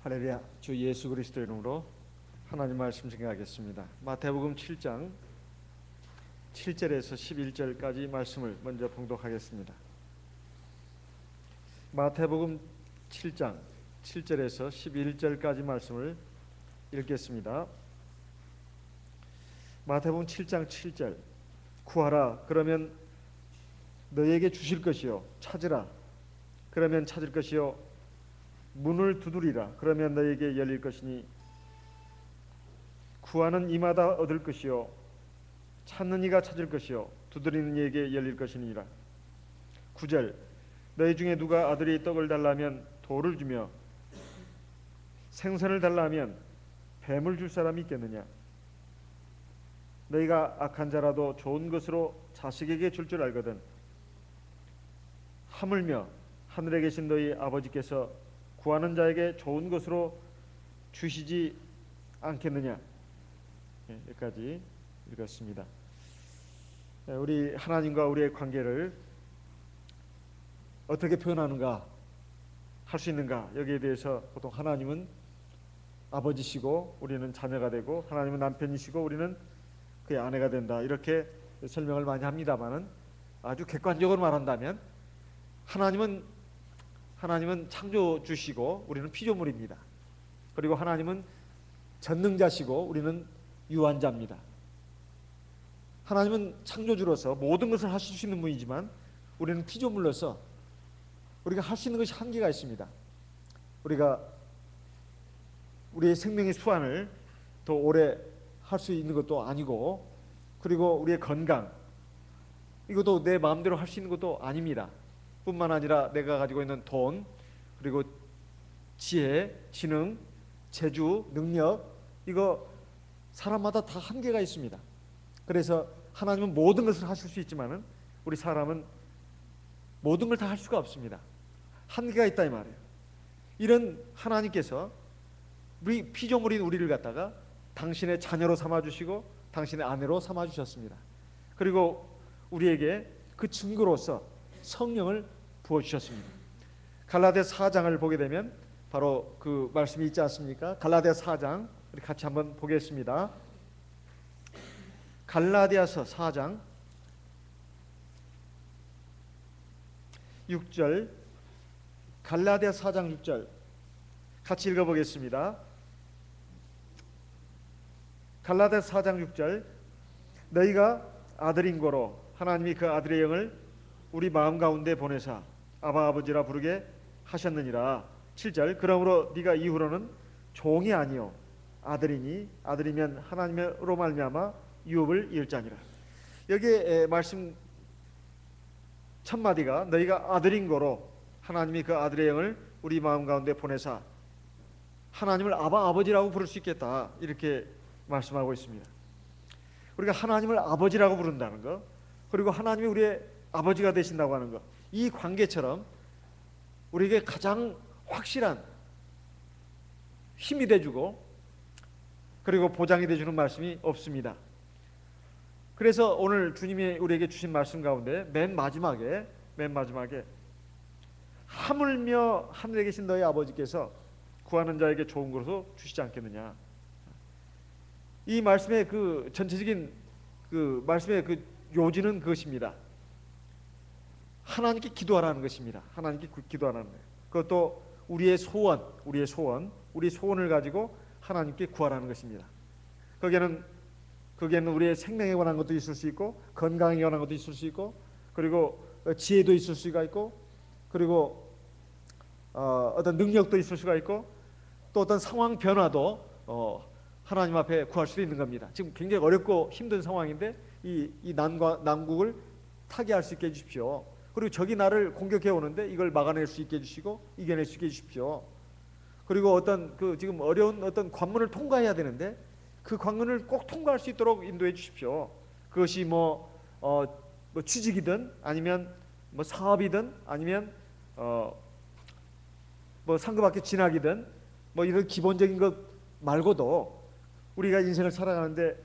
할렐루야. 주 예수 그리스도 이름으로 하나님 말씀 증거하겠습니다. 마태복음 7장 7절에서 11절까지 말씀을 먼저 봉독하겠습니다. 마태복음 7장 7절에서 11절까지 말씀을 읽겠습니다. 마태복음 7장 7절. 구하라 그러면 너에게 주실 것이요, 찾으라 그러면 찾을 것이요, 문을 두드리라 그러면 너에게 열릴 것이니 구하는 이마다 얻을 것이요 찾는 이가 찾을 것이요 두드리는 이에게 열릴 것이니라. 9절. 너희 중에 누가 아들이 떡을 달라면 돌을 주며 생선을 달라면 뱀을 줄 사람이 있겠느냐? 너희가 악한 자라도 좋은 것으로 자식에게 줄 줄 알거든. 하물며 하늘에 계신 너희 아버지께서 구하는 자에게 좋은 것으로 주시지 않겠느냐? 여기까지 읽었습니다. 우리 하나님과 우리의 관계를 어떻게 표현하는가, 할 수 있는가, 여기에 대해서 보통 하나님은 아버지시고 우리는 자녀가 되고, 하나님은 남편이시고 우리는 그의 아내가 된다, 이렇게 설명을 많이 합니다만은, 아주 객관적으로 말한다면 하나님은 창조주시고 우리는 피조물입니다. 그리고 하나님은 전능자시고 우리는 유한자입니다. 하나님은 창조주로서 모든 것을 하실 수 있는 분이지만 우리는 피조물로서 우리가 할 수 있는 것이 한계가 있습니다. 우리가 우리의 생명의 수완을 더 오래 할 수 있는 것도 아니고, 그리고 우리의 건강, 이것도 내 마음대로 할 수 있는 것도 아닙니다. 뿐만 아니라 내가 가지고 있는 돈, 그리고 지혜, 지능, 재주, 능력, 이거 사람마다 다 한계가 있습니다. 그래서 하나님은 모든 것을 하실 수 있지만은 우리 사람은 모든 걸 다 할 수가 없습니다. 한계가 있다 이 말이에요. 이런 하나님께서 우리 피조물인 우리를 갖다가 당신의 자녀로 삼아주시고 당신의 아내로 삼아주셨습니다. 그리고 우리에게 그 증거로서 성령을 부어주셨습니다. 갈라디아 4장을 보게 되면 바로 그 말씀이 있지 않습니까? 갈라디아 4장 우리 같이 한번 보겠습니다. 갈라디아서 4장 6절, 갈라디아 4장 6절 같이 읽어보겠습니다. 갈라디아 4장 6절. 너희가 아들인 고로 하나님이 그 아들의 영을 우리 마음 가운데 보내사 아바 아버지라 부르게 하셨느니라. 7절. 그러므로 네가 이후로는 종이 아니요 아들이니 아들이면 하나님으로 말미암아 유업을 이을 자니라. 여기에 말씀 첫 마디가 너희가 아들인 고로 하나님이 그 아들의 영을 우리 마음 가운데 보내사 하나님을 아바 아버지라고 부를 수 있겠다, 이렇게 말씀하고 있습니다. 우리가 하나님을 아버지라고 부른다는 것, 그리고 하나님이 우리의 아버지가 되신다고 하는 것, 이 관계처럼 우리에게 가장 확실한 힘이 돼주고 그리고 보장이 돼주는 말씀이 없습니다. 그래서 오늘 주님이 우리에게 주신 말씀 가운데 맨 마지막에 하물며 하늘에 계신 너희 아버지께서 구하는 자에게 좋은 것으로 주시지 않겠느냐. 이 말씀의 그 전체적인 그 말씀의 그 요지는 그것입니다. 하나님께 기도하라는 것입니다. 하나님께 기도하라는 거예요. 그것도 우리의 소원을 가지고 하나님께 구하라는 것입니다. 거기에는 우리의 생명에 관한 것도 있을 수 있고, 건강에 관한 것도 있을 수 있고, 그리고 지혜도 있을 수가 있고, 그리고 어떤 능력도 있을 수가 있고, 또 어떤 상황 변화도 하나님 앞에 구할 수도 있는 겁니다. 지금 굉장히 어렵고 힘든 상황인데 이 난국을 타개할 수 있게 해주십시오. 그리고 적이 나를 공격해 오는데 이걸 막아낼 수 있게 해주시고 이겨낼 수 있게 해주십시오. 그리고 어떤 지금 어려운 어떤 관문을 통과해야 되는데 그 관문을 꼭 통과할 수 있도록 인도해 주십시오. 그것이 뭐 취직이든 아니면 뭐 사업이든 아니면 뭐 상급학교 진학이든 뭐 이런 기본적인 것 말고도 우리가 인생을 살아가는데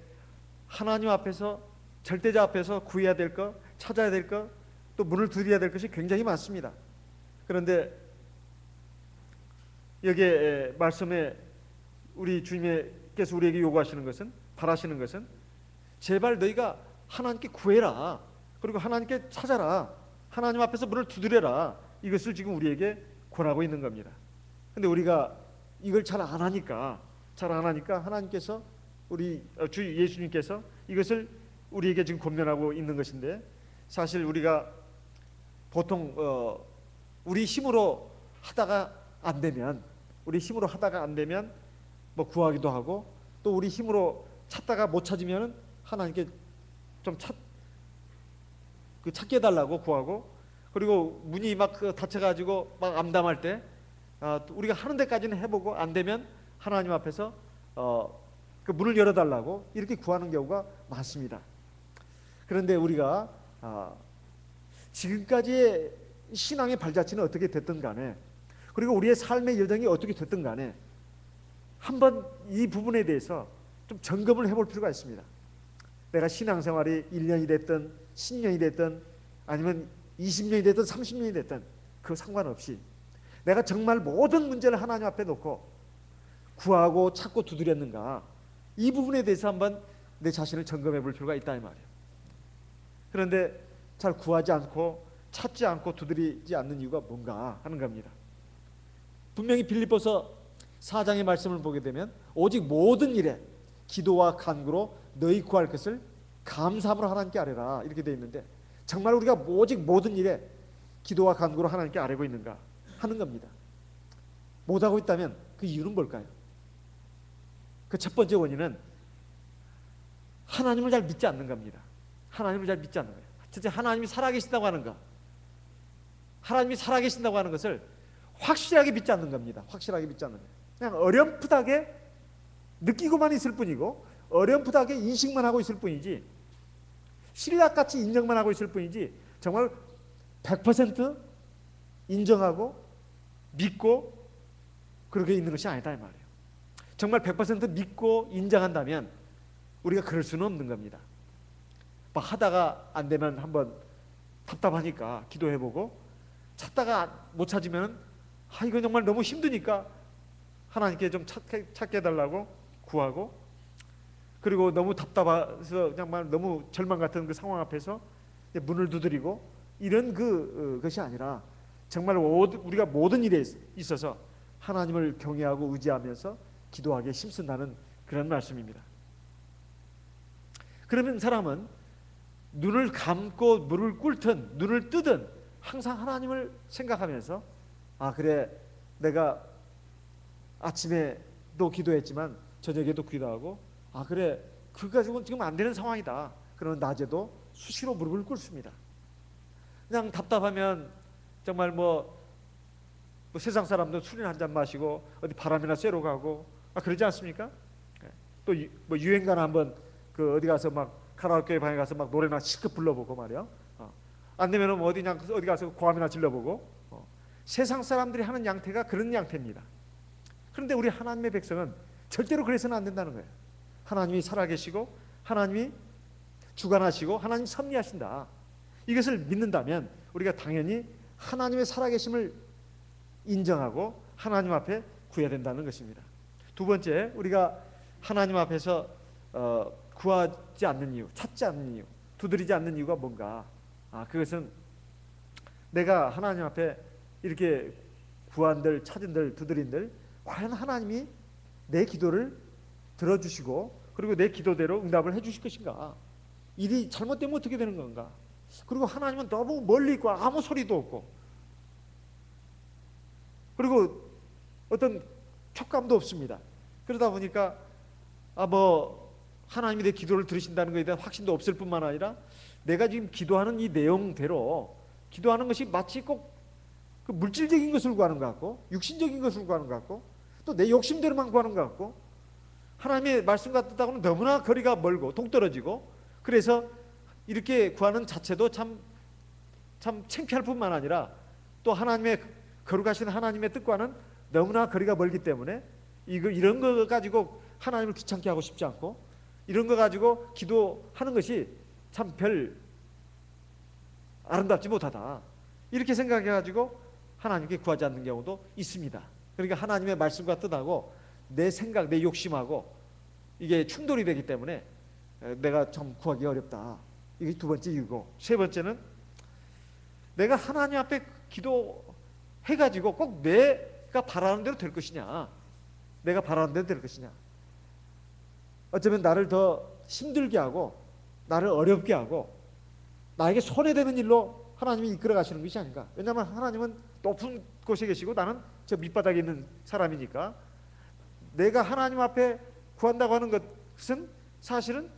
하나님 앞에서, 절대자 앞에서 구해야 될 것, 찾아야 될 것, 또 문을 두드려야 될 것이 굉장히 많습니다. 그런데 여기에 말씀에 우리 주님께서 우리에게 요구하시는 것은, 바라시는 것은 제발 너희가 하나님께 구해라, 그리고 하나님께 찾아라, 하나님 앞에서 문을 두드려라, 이것을 지금 우리에게 권하고 있는 겁니다. 근데 우리가 이걸 잘 안 하니까 하나님께서 우리 주 예수님께서 이것을 우리에게 지금 권면하고 있는 것인데, 사실 우리가 보통 우리 힘으로 하다가 안 되면 뭐 구하기도 하고, 또 우리 힘으로 찾다가 못 찾으면 하나님께 좀 찾게 해달라고 구하고, 그리고 문이 막 닫혀가지고 막 암담할 때 우리가 하는 데까지는 해보고 안 되면 하나님 앞에서 그 문을 열어달라고 이렇게 구하는 경우가 많습니다. 그런데 우리가 지금까지의 신앙의 발자취는 어떻게 됐든 간에, 그리고 우리의 삶의 여정이 어떻게 됐든 간에 한번 이 부분에 대해서 좀 점검을 해볼 필요가 있습니다. 내가 신앙생활이 1년이 됐든 10년이 됐든 아니면 20년이 됐든 30년이 됐든 그 상관없이 내가 정말 모든 문제를 하나님 앞에 놓고 구하고 찾고 두드렸는가, 이 부분에 대해서 한번 내 자신을 점검해 볼 필요가 있다 이 말이에요. 그런데 잘 구하지 않고 찾지 않고 두드리지 않는 이유가 뭔가 하는 겁니다. 분명히 빌립보서 4장의 말씀을 보게 되면 오직 모든 일에 기도와 간구로 너희 구할 것을 감사함으로 하나님께 아뢰라, 이렇게 되어 있는데, 정말 우리가 오직 모든 일에 기도와 간구로 하나님께 아뢰고 있는가 하는 겁니다. 못하고 있다면 그 이유는 뭘까요? 그 첫 번째 원인은 하나님을 잘 믿지 않는 겁니다. 하나님을 잘 믿지 않는 거예요. 진짜 하나님이 살아계신다고 하는 것, 하나님이 살아계신다고 하는 것을 확실하게 믿지 않는 겁니다. 확실하게 믿지 않는 거예요. 그냥 어렴풋하게 느끼고만 있을 뿐이고, 어렴풋하게 인식만 하고 있을 뿐이지, 신약같이 인정만 하고 있을 뿐이지, 정말 100% 인정하고 믿고 그렇게 있는 것이 아니다 이 말이에요. 정말 100% 믿고 인정한다면 우리가 그럴 수는 없는 겁니다. 막 하다가 안 되면 한번 답답하니까 기도해보고, 찾다가 못 찾으면 이거 정말 너무 힘드니까 하나님께 좀 찾게 해달라고 구하고, 그리고 너무 답답해서 정말 너무 절망 같은 그 상황 앞에서 문을 두드리고, 이런 것이 아니라 정말 우리가 모든 일에 있어서 하나님을 경외하고 의지하면서 기도하기에 힘쓴다는 그런 말씀입니다. 그러면 사람은 눈을 감고 물을 꿇든 눈을 뜨든 항상 하나님을 생각하면서, 그래, 내가 아침에도 기도했지만 저녁에도 기도하고, 그래, 그거 가지고는 지금 안 되는 상황이다. 그러면 낮에도 수시로 무릎을 꿇습니다. 그냥 답답하면 정말 뭐 세상 사람들 술이나 한잔 마시고 어디 바람이나 쐬러 가고 그러지 않습니까? 또 뭐 유행가나 한번 어디 가서 막 카라오케 방에 가서 막 노래나 실컷 불러보고 말이야. 안 되면은 뭐 어디 가서 고함이나 질러보고. 세상 사람들이 하는 양태가 그런 양태입니다. 그런데 우리 하나님의 백성은 절대로 그래서는 안 된다는 거예요. 하나님이 살아계시고 하나님이 주관하시고 하나님이 섭리하신다, 이것을 믿는다면 우리가 당연히 하나님의 살아계심을 인정하고 하나님 앞에 구해야 된다는 것입니다. 두 번째, 우리가 하나님 앞에서 구하지 않는 이유, 찾지 않는 이유, 두드리지 않는 이유가 뭔가? 그것은 내가 하나님 앞에 이렇게 구한들, 찾은들, 두드린들 과연 하나님이 내 기도를 들어주시고 그리고 내 기도대로 응답을 해주실 것인가? 일이 잘못되면 어떻게 되는 건가? 그리고 하나님은 너무 멀리 있고 아무 소리도 없고, 그리고 어떤 촉감도 없습니다. 그러다 보니까 뭐 하나님이 내 기도를 들으신다는 것에 대한 확신도 없을 뿐만 아니라 내가 지금 기도하는 이 내용대로 기도하는 것이 마치 꼭 그 물질적인 것을 구하는 것 같고 육신적인 것을 구하는 것 같고 또 내 욕심대로만 구하는 것 같고, 하나님의 말씀 같다고는 너무나 거리가 멀고 동떨어지고, 그래서 이렇게 구하는 자체도 참 창피할 뿐만 아니라 또 하나님의 거룩하신 하나님의 뜻과는 너무나 거리가 멀기 때문에 이런 거 가지고 하나님을 귀찮게 하고 싶지 않고, 이런 거 가지고 기도하는 것이 참 별 아름답지 못하다, 이렇게 생각해가지고 하나님께 구하지 않는 경우도 있습니다. 그러니까 하나님의 말씀과 뜻하고 내 생각, 내 욕심하고 이게 충돌이 되기 때문에 내가 참 구하기 어렵다. 이게 두 번째 이유고, 세 번째는 내가 하나님 앞에 기도해가지고 꼭 내가 바라는 대로 될 것이냐, 내가 바라는 대로 될 것이냐, 어쩌면 나를 더 힘들게 하고 나를 어렵게 하고 나에게 손해되는 일로 하나님이 이끌어 가시는 것이 아닌가. 왜냐하면 하나님은 높은 곳에 계시고 나는 저 밑바닥에 있는 사람이니까, 내가 하나님 앞에 구한다고 하는 것은 사실은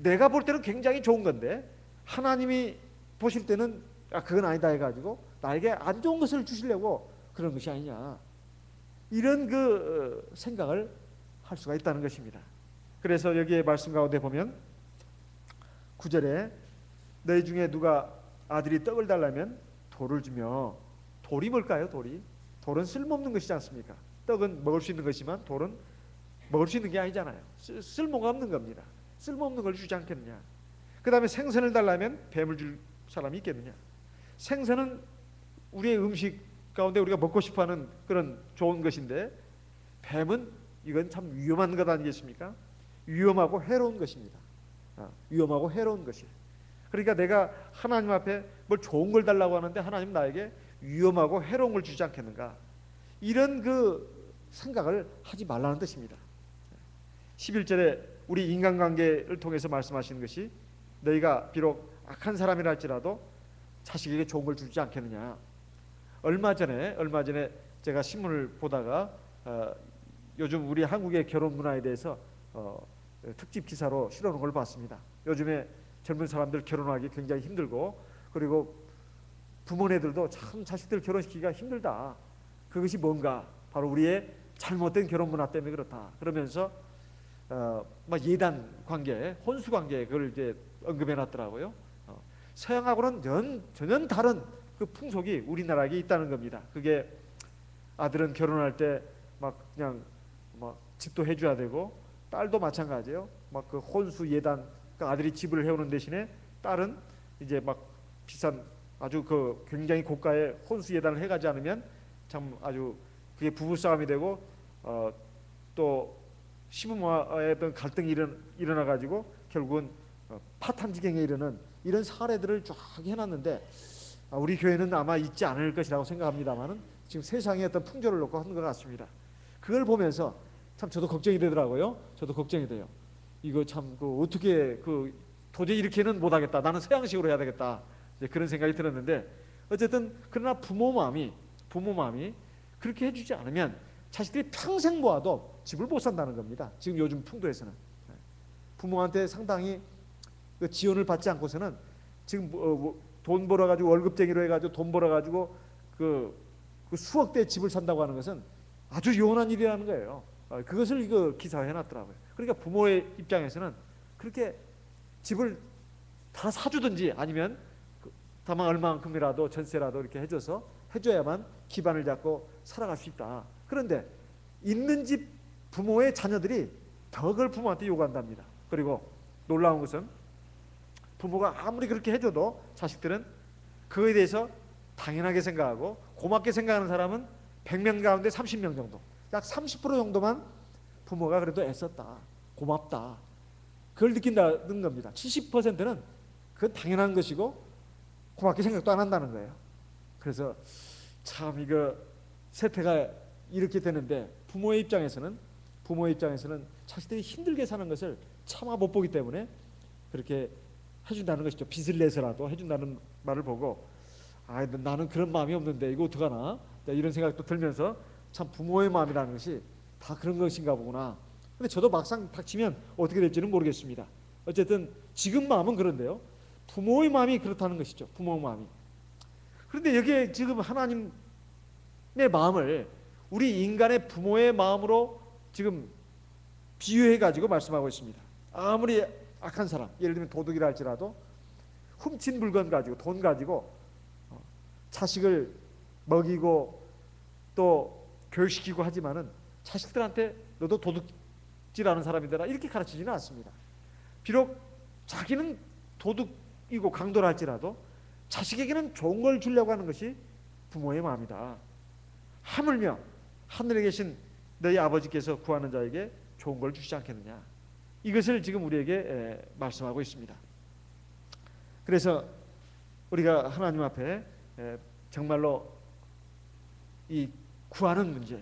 내가 볼 때는 굉장히 좋은 건데 하나님이 보실 때는 그건 아니다 해가지고 나에게 안 좋은 것을 주시려고 그런 것이 아니냐, 이런 그 생각을 할 수가 있다는 것입니다. 그래서 여기에 말씀 가운데 보면 9절에 너희 중에 누가 아들이 떡을 달라면 돌을 주며, 돌이 뭘까요? 돌은 쓸모없는 것이지 않습니까? 떡은 먹을 수 있는 것이지만 돌은 먹을 수 있는 게 아니잖아요. 쓸모가 없는 겁니다. 쓸모없는 걸 주지 않겠느냐. 그 다음에 생선을 달라면 뱀을 줄 사람이 있겠느냐. 생선은 우리의 음식 가운데 우리가 먹고 싶어하는 그런 좋은 것인데, 뱀은 이건 참 위험한 것 아니겠습니까? 위험하고 해로운 것입니다. 위험하고 해로운 것이에요. 그러니까 내가 하나님 앞에 뭘 좋은 걸 달라고 하는데 하나님 나에게 위험하고 해로운 걸 주지 않겠는가, 이런 그 생각을 하지 말라는 뜻입니다. 11절에 우리 인간관계를 통해서 말씀하시는 것이 너희가 비록 악한 사람이라 할지라도 자식에게 좋은 걸 주지 않겠느냐. 얼마 전에 제가 신문을 보다가 요즘 우리 한국의 결혼 문화에 대해서 특집 기사로 실어놓은 걸 봤습니다. 요즘에 젊은 사람들 결혼하기 굉장히 힘들고, 그리고 부모네들도 참 자식들 결혼시키기가 힘들다. 그것이 뭔가? 바로 우리의 잘못된 결혼 문화 때문에 그렇다. 그러면서 막 예단 관계, 혼수 관계, 그걸 이제 언급해 놨더라고요. 서양하고는 전혀 다른 그 풍속이 우리나라에 있다는 겁니다. 그게 아들은 결혼할 때 막 그냥 막 집도 해줘야 되고, 딸도 마찬가지예요. 막 그 혼수 예단, 그 아들이 집을 해오는 대신에 딸은 이제 막 비싼 아주 그 굉장히 고가의 혼수 예단을 해가지 않으면 참 아주 그게 부부 싸움이 되고, 또 시부모와의 어떤 갈등이 일어나 가지고 결국은 파탄지경에 이르는 이런 사례들을 쫙 해놨는데, 우리 교회는 아마 있지 않을 것이라고 생각합니다만은 지금 세상의 어떤 풍조를 놓고 하는 것 같습니다. 그걸 보면서 참 저도 걱정이 되더라고요. 저도 걱정이 돼요. 이거 참 어떻게 도저히 이렇게는 못하겠다. 나는 서양식으로 해야 되겠다. 이제 그런 생각이 들었는데, 어쨌든 그러나 부모 마음이 그렇게 해주지 않으면 자식들이 평생 모아도 집을 못 산다는 겁니다. 지금 요즘 풍토에서는 부모한테 상당히 그 지원을 받지 않고서는 지금 돈 벌어가지고 월급쟁이로 해가지고 돈 벌어가지고 그 수억대 집을 산다고 하는 것은 아주 요원한 일이라는 거예요. 그것을 이거 기사에 해놨더라고요. 그러니까 부모의 입장에서는 그렇게 집을 다 사주든지 아니면 다만 얼마만큼이라도 전세라도 이렇게 해줘야만 기반을 잡고 살아갈 수 있다. 그런데 있는 집 부모의 자녀들이 더 그걸 부모한테 요구한답니다. 그리고 놀라운 것은 부모가 아무리 그렇게 해줘도 자식들은 그거에 대해서 당연하게 생각하고 고맙게 생각하는 사람은 100명 가운데 30명 정도, 약 30% 정도만 부모가 그래도 애썼다, 고맙다, 그걸 느낀다는 겁니다. 70%는 그건 당연한 것이고 고맙게 생각도 안 한다는 거예요. 그래서 참 이거 세태가 이렇게 되는데, 부모의 입장에서는 자식들이 힘들게 사는 것을 차마 못 보기 때문에 그렇게 해준다는 것이죠. 빚을 내서라도 해준다는 말을 보고, 나는 그런 마음이 없는데 이거 어떡하나, 이런 생각도 들면서 참 부모의 마음이라는 것이 다 그런 것인가 보구나. 근데 저도 막상 닥치면 어떻게 될지는 모르겠습니다. 어쨌든 지금 마음은 그런데요, 부모의 마음이 그렇다는 것이죠. 부모의 마음이. 그런데 여기에 지금 하나님의 마음을 우리 인간의 부모의 마음으로 지금 비유해 가지고 말씀하고 있습니다. 아무리 악한 사람, 예를 들면 도둑이라 할지라도 훔친 물건 가지고, 돈 가지고 자식을 먹이고 또 교육시키고 하지만은 자식들한테 너도 도둑질하는 사람이더라 이렇게 가르치지는 않습니다. 비록 자기는 도둑이고 강도라 할지라도 자식에게는 좋은 걸 주려고 하는 것이 부모의 마음이다. 하물며 하늘에 계신 너희 아버지께서 구하는 자에게 좋은 걸 주시지 않겠느냐. 이것을 지금 우리에게 말씀하고 있습니다. 그래서 우리가 하나님 앞에 정말로 이 구하는 문제,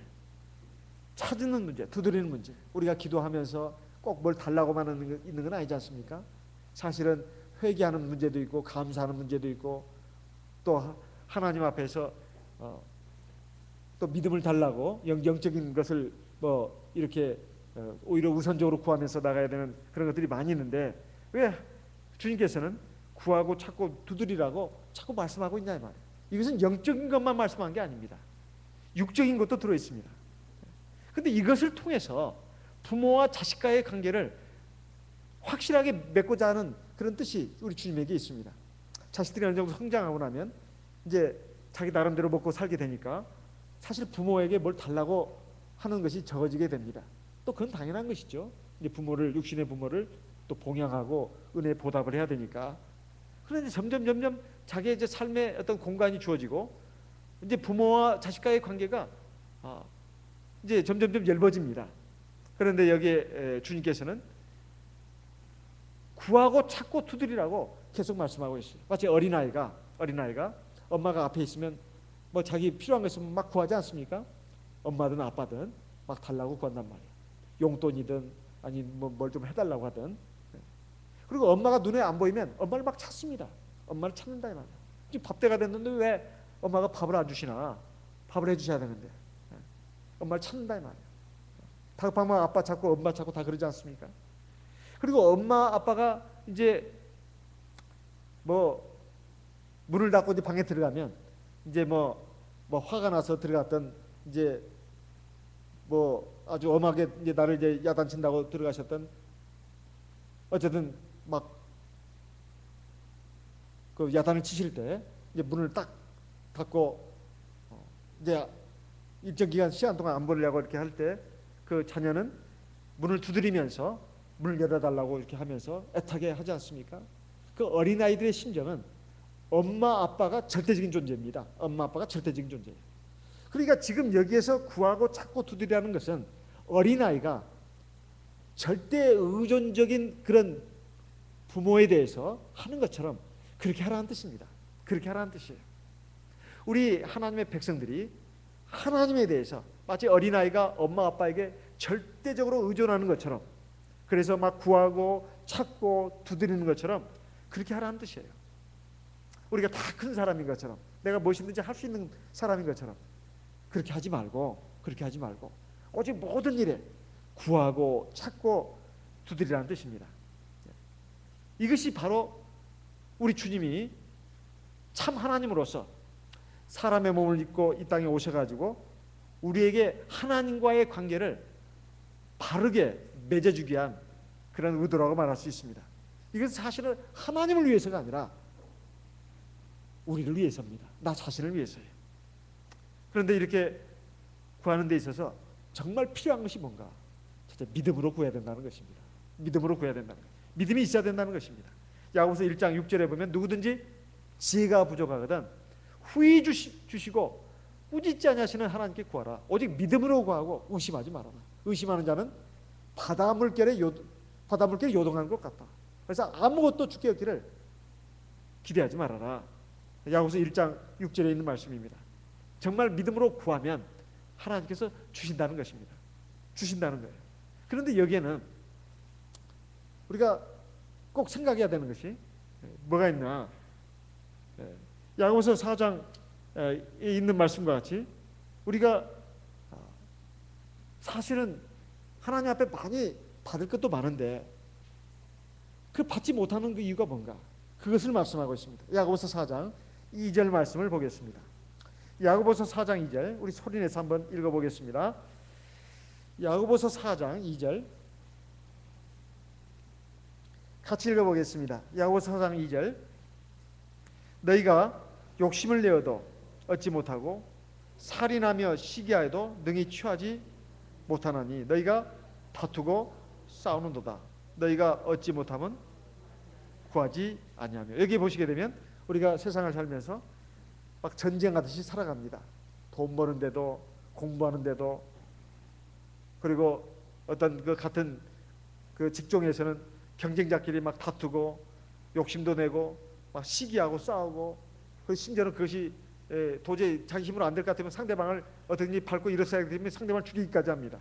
찾는 문제, 두드리는 문제, 우리가 기도하면서 꼭 뭘 달라고만 있는 건 아니지 않습니까? 사실은 회개하는 문제도 있고 감사하는 문제도 있고 또 하나님 앞에서 또 믿음을 달라고 영적인 것을 뭐 이렇게 오히려 우선적으로 구하면서 나가야 되는 그런 것들이 많이 있는데 왜 주님께서는 구하고 찾고 두드리라고 자꾸 말씀하고 있냐 이 말이에요. 이것은 영적인 것만 말씀한 게 아닙니다. 육적인 것도 들어 있습니다. 근데 이것을 통해서 부모와 자식과의 관계를 확실하게 맺고자 하는 그런 뜻이 우리 주님에게 있습니다. 자식들이 어느 정도 성장하고 나면 이제 자기 나름대로 먹고 살게 되니까 사실 부모에게 뭘 달라고 하는 것이 적어지게 됩니다. 또 그건 당연한 것이죠. 이제 부모를, 육신의 부모를 또 봉양하고 은혜에 보답을 해야 되니까. 그런데 점점 자기의 이제 삶의 어떤 공간이 주어지고 이제 부모와 자식과의 관계가 이제 점점 얇아집니다. 그런데 여기에 주님께서는 구하고 찾고 두드리라고 계속 말씀하고 있어요. 마치 어린아이가 엄마가 앞에 있으면 뭐 자기 필요한 거 있으면 막 구하지 않습니까? 엄마든 아빠든 막 달라고 구한단 말이에요. 용돈이든 아니 뭐 뭘 좀 해달라고 하든. 그리고 엄마가 눈에 안 보이면 엄마를 막 찾습니다. 엄마를 찾는다 이 말이에요. 지금 밥때가 됐는데 왜 엄마가 밥을 안 주시나? 밥을 해주셔야 되는데 엄마를 찾는다 이 말이에요. 다급하면 아빠 찾고 엄마 찾고 다 그러지 않습니까? 그리고 엄마 아빠가 이제 뭐 문을 닫고 이제 방에 들어가면 이제 뭐 화가 나서 들어갔던 이제 뭐 아주 엄하게 이제 나를 이제 야단친다고 들어가셨던 어쨌든 막 그 야단을 치실 때 이제 문을 딱 닫고 이제 일정 기간 시간 동안 안 보려고 이렇게 할 때 그 자녀는 문을 두드리면서 문을 열어달라고 이렇게 하면서 애타게 하지 않습니까? 그 어린아이들의 심정은 엄마 아빠가 절대적인 존재입니다. 엄마 아빠가 절대적인 존재예요. 그러니까 지금 여기에서 구하고 찾고 두드리라는 것은 어린아이가 절대 의존적인 그런 부모에 대해서 하는 것처럼 그렇게 하라는 뜻입니다. 그렇게 하라는 뜻이에요. 우리 하나님의 백성들이 하나님에 대해서 마치 어린아이가 엄마 아빠에게 절대적으로 의존하는 것처럼 그래서 막 구하고 찾고 두드리는 것처럼 그렇게 하라는 뜻이에요. 우리가 다 큰 사람인 것처럼 내가 무엇이든지 할 수 있는 사람인 것처럼 그렇게 하지 말고 오직 모든 일에 구하고 찾고 두드리라는 뜻입니다. 이것이 바로 우리 주님이 참 하나님으로서 사람의 몸을 입고 이 땅에 오셔가지고 우리에게 하나님과의 관계를 바르게 맺어주기 위한 그런 의도라고 말할 수 있습니다. 이것은 사실은 하나님을 위해서가 아니라 우리를 위해서입니다. 나 자신을 위해서예요. 그런데 이렇게 구하는 데 있어서 정말 필요한 것이 뭔가? 진짜 믿음으로 구해야 된다는 것입니다. 믿음으로 구해야 된다는 것. 믿음이 있어야 된다는 것입니다. 야고보서 1장 6절에 보면 누구든지 지혜가 부족하거든 후히 주시고 꾸짖지 아니하시는 하나님께 구하라. 오직 믿음으로 구하고 의심하지 말아라. 의심하는 자는 바닷물결에 요동하는 것 같다. 그래서 아무것도 주께 얻기를 기대하지 말아라. 야고보서 1장 6절에 있는 말씀입니다. 정말 믿음으로 구하면 하나님께서 주신다는 것입니다. 주신다는 거예요. 그런데 여기에는 우리가 꼭 생각해야 되는 것이 뭐가 있나? 야고보서 4장에 있는 말씀과 같이 우리가 사실은 하나님 앞에 많이 받을 것도 많은데 그 받지 못하는 그 이유가 뭔가? 그것을 말씀하고 있습니다. 야고보서 4장 2절 말씀을 보겠습니다. 야고보서 4장 2절 우리 소리내서 한번 읽어보겠습니다. 야고보서 4장 2절 같이 읽어보겠습니다. 야고보서 4장 2절 너희가 욕심을 내어도 얻지 못하고 살인하며 시기하여도 능히 취하지 못하나니 너희가 다투고 싸우는도다. 너희가 얻지 못하면 구하지 아니하며. 여기 보시게 되면 우리가 세상을 살면서 막 전쟁하듯이 살아갑니다. 돈 버는데도, 공부하는데도, 그리고 어떤 그 같은 그 직종에서는 경쟁자끼리 막 다투고 욕심도 내고 막 시기하고 싸우고, 그 심지어는 그것이 도저히 자기 힘으로 안 될 것 같으면 상대방을 어떻게든지 밟고 일어서야 되면 상대방을 죽이기까지 합니다.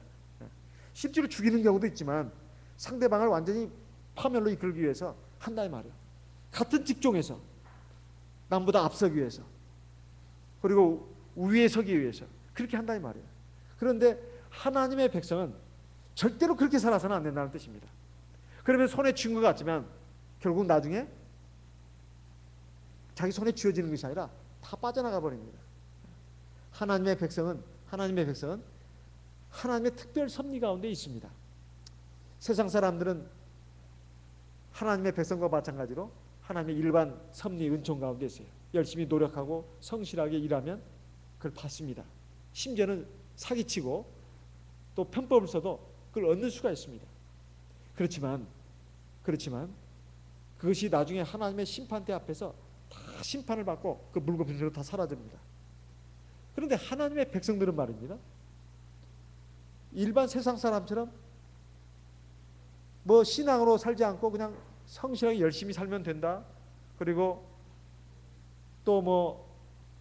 실제로 죽이는 경우도 있지만 상대방을 완전히 파멸로 이끌기 위해서 한다 이 말이에요. 같은 직종에서 남보다 앞서기 위해서, 그리고 우위에 서기 위해서 그렇게 한다 이 말이에요. 그런데 하나님의 백성은 절대로 그렇게 살아서는 안 된다는 뜻입니다. 그러면 손에 쥔 것 같지만 결국 나중에 자기 손에 쥐어지는 것이 아니라 다 빠져나가 버립니다. 하나님의 백성은 하나님의 특별 섭리 가운데 있습니다. 세상 사람들은 하나님의 백성과 마찬가지로 하나님의 일반 섭리 은총 가운데 있어요. 열심히 노력하고 성실하게 일하면 그걸 받습니다. 심지어는 사기치고 또 편법을 써도 그걸 얻는 수가 있습니다. 그렇지만 그것이 나중에 하나님의 심판대 앞에서 다 심판을 받고 그 물고 분수로 다 사라집니다. 그런데 하나님의 백성들은 말입니다, 일반 세상 사람처럼 뭐 신앙으로 살지 않고 그냥 성실하게 열심히 살면 된다, 그리고 또 뭐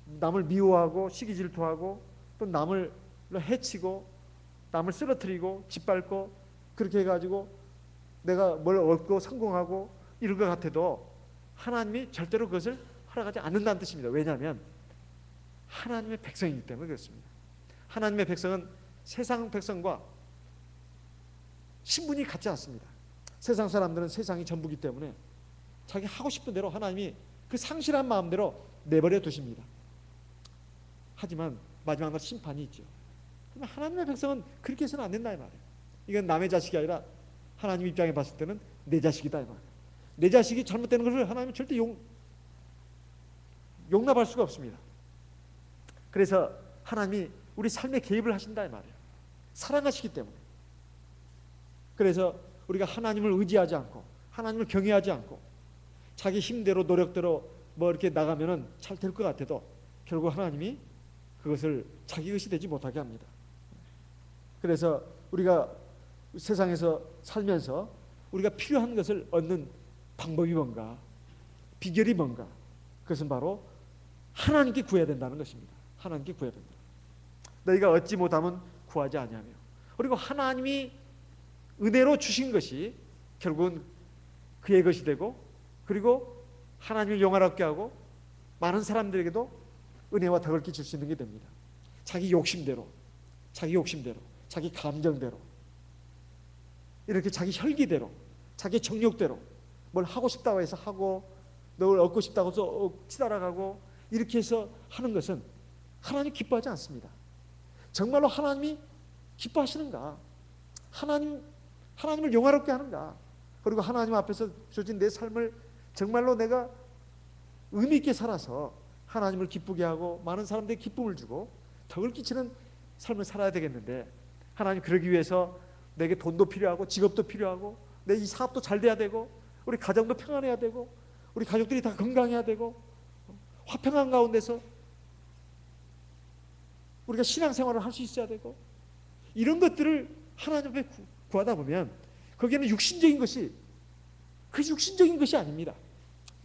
남을 미워하고 시기 질투하고 또 남을 해치고 남을 쓰러뜨리고 짓밟고 그렇게 해가지고 내가 뭘 얻고 성공하고 이런 것 같아도 하나님이 절대로 그것을 허락하지 않는다는 뜻입니다. 왜냐하면 하나님의 백성이기 때문에 그렇습니다. 하나님의 백성은 세상 백성과 신분이 같지 않습니다. 세상 사람들은 세상이 전부기 때문에 자기 하고 싶은 대로 하나님이 그 상실한 마음대로 내버려 두십니다. 하지만 마지막 날 심판이 있죠. 그러면 하나님의 백성은 그렇게 해서는 안 된다 이 말이에요. 이건 남의 자식이 아니라 하나님 입장에 봤을 때는 내 자식이다 이 말이에요. 내 자식이 잘못되는 것을 하나님은 절대 용납할 수가 없습니다. 그래서 하나님이 우리 삶에 개입을 하신다 이 말이에요. 사랑하시기 때문에. 그래서 우리가 하나님을 의지하지 않고 하나님을 경외하지 않고 자기 힘대로 노력대로 뭐 이렇게 나가면은 잘 될 것 같아도 결국 하나님이 그것을 자기 것이 되지 못하게 합니다. 그래서 우리가 세상에서 살면서 우리가 필요한 것을 얻는 방법이 뭔가, 비결이 뭔가, 그것은 바로 하나님께 구해야 된다는 것입니다. 하나님께 구해야 된다. 너희가 얻지 못하면 구하지 아니하며. 그리고 하나님이 은혜로 주신 것이 결국은 그의 것이 되고, 그리고 하나님을 영화롭게 하고 많은 사람들에게도 은혜와 덕을 끼칠 수 있는 게 됩니다. 자기 욕심대로, 자기 감정대로, 이렇게 자기 혈기대로, 자기 정욕대로 뭘 하고 싶다고 해서 하고, 널 얻고 싶다고 해서 치달아가고, 이렇게 해서 하는 것은 하나님 기뻐하지 않습니다. 정말로 하나님이 기뻐하시는가? 하나님을 영화롭게 하는가? 그리고 하나님 앞에서 주어진 내 삶을 정말로 내가 의미 있게 살아서 하나님을 기쁘게 하고 많은 사람들에게 기쁨을 주고 덕을 끼치는 삶을 살아야 되겠는데, 하나님 그러기 위해서 내게 돈도 필요하고 직업도 필요하고 내 이 사업도 잘 돼야 되고 우리 가정도 평안해야 되고 우리 가족들이 다 건강해야 되고 화평한 가운데서 우리가 신앙생활을 할 수 있어야 되고, 이런 것들을 하나님 앞에 구하다 보면 거기에는 육신적인 것이 그 육신적인 것이 아닙니다.